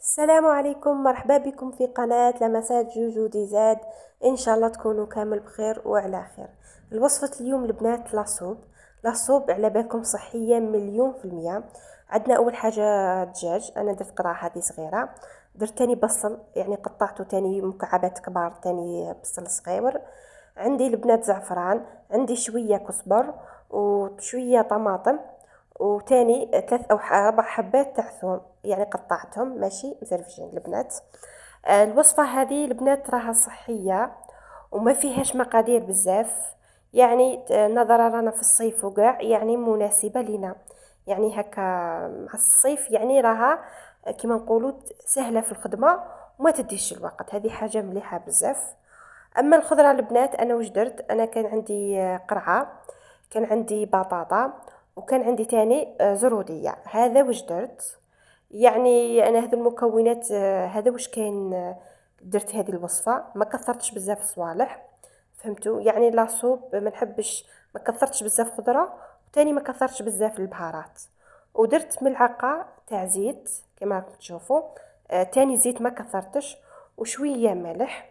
السلام عليكم، مرحبا بكم في قناة لمسات جوجو ديزاد. ان شاء الله تكونوا كامل بخير وعلى خير. الوصفة اليوم البنات لاصوب على بالكم صحية مليون في المية. عندنا اول حاجة دجاج، انا درت قطعة هذه صغيرة. درت تاني بصل، يعني قطعته تاني مكعبات كبار، تاني بصل صغير. عندي البنات زعفران، عندي شوية كزبر وشوية طماطم، وتاني 3 أو 4 حبات تاع ثوم، يعني قطعتهم ماشي مزرفجين البنات. الوصفة هذه البنات راها صحية وما فيهاش مقادير بزاف، يعني نظرا رانا في الصيف وقاع، يعني مناسبة لنا، يعني هكا مع الصيف، يعني راها كما نقولوا سهلة في الخدمة وما تديش الوقت، هذه حاجة مليحة بزاف. اما الخضره البنات، انا واش درت؟ انا كان عندي قرعه، كان عندي بطاطا، وكان عندي تاني زروديه. هذا واش درت؟ يعني انا هذو المكونات، هذا واش كاين. درت هذه الوصفه، ما كثرتش بزاف الصوالح، فهمتوا؟ يعني لاصوب ما نحبش ما كثرتش بزاف خضره، وتاني ما كثرتش بزاف البهارات. ودرت ملعقه تاع زيت كما راكم تشوفوا، تاني زيت ما كثرتش، وشويه ملح.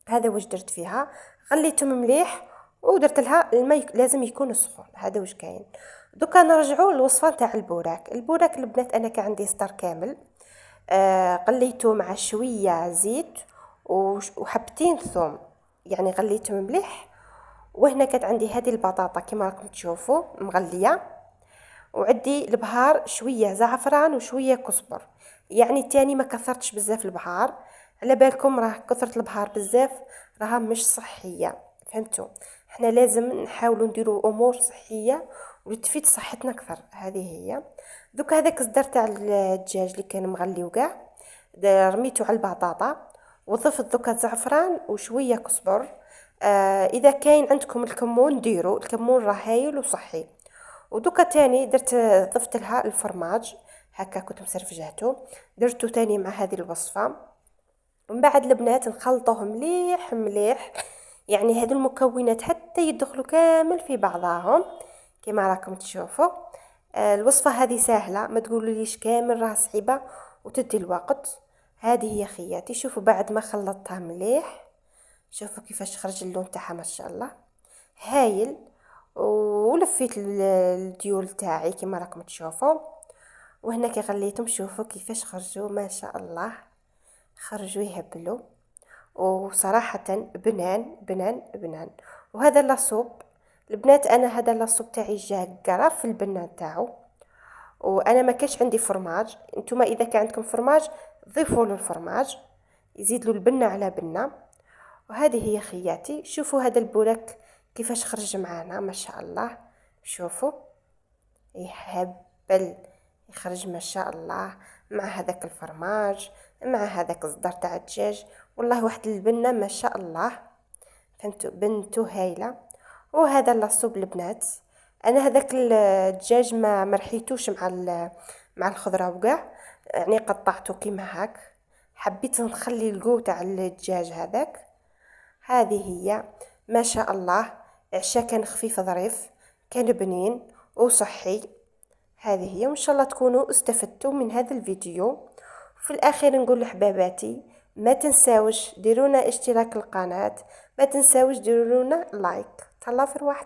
هذا واش درت فيها، خليتهم مليح، ودرت لها الماء لازم يكون سخون. هذا واش كاين. دوكا نرجعوا للوصفه تاع البوراك البنات. انا كان عندي سطر كامل، قليته مع شويه زيت وحبتين ثوم، يعني غليتهم مليح. وهنا كانت عندي هذه البطاطا كما راكم تشوفوا مغليه، وعندي البهار شويه زعفران وشويه كزبر، يعني تاني ما كثرتش بزاف البهار، على بالكم راه كثرة البهار بزاف راها مش صحيه، فهمتوا؟ احنا لازم نحاولوا نديروا امور صحيه وتفيد صحتنا اكثر. هذه هي. دوك هذاك الصدر تاع الدجاج اللي كان مغلي وكاع، رميته على البطاطا، وضفت دوكا زعفران وشويه كزبر. اذا كاين عندكم الكمون ديروا الكمون، راه هايل وصحي. ودوكا تاني درت، ضفت لها الفرماج، هكا كنت مسرفجاته، درتو تاني مع هذه الوصفه. ومن بعد البنات نخلطوه مليح مليح، يعني هذو المكونات حتى يدخلوا كامل في بعضاهم كما راكم تشوفوا. الوصفه هذه سهله، ما تقولوا ليش كامل راه صعيبه وتدي الوقت. هذه هي خياتي. شوفوا بعد ما خلطتها مليح، شوفوا كيفاش خرج اللون تاعها ما شاء الله هايل. ولفيت الديول تاعي كما راكم تشوفوا، وهنا كي غليتهم شوفوا كيفاش خرجوا ما شاء الله، خرجوا يهبلوا، وصراحة بنان بنان بنان. وهذا لاصوب البنات، انا هذا لاصوب تاعي جا قرف في البنان تاعو، وانا ما كاش عندي فرماج. انتما اذا كان عندكم فرماج ضيفوا له الفرماج، يزيد له البنه على بنه. وهذه هي خياتي. شوفوا هذا البوراك كيفاش خرج معانا ما شاء الله، شوفوا يهبل، يخرج ما شاء الله مع هذاك الفرماج، مع هذاك الصدر تاع الدجاج. والله واحد البنه ما شاء الله، فهمتوا؟ بنتو هايله. وهذا لاصوب البنات. انا هذاك الدجاج ما مرحيتوش مع الخضره وكاع، يعني قطعته كيما هاك، حبيت نخلي القو تاع الدجاج هذاك. هذه هي ما شاء الله. عشاء كان خفيف ظريف، كان بنين وصحي. هذه هي، وان شاء الله تكونوا استفدتوا من هذا الفيديو. في الاخير نقول لحباباتي، ما تنساوش ديرونا اشتراك القناة، ما تنساوش ديرونا لايك. تهلاو في رواحكم.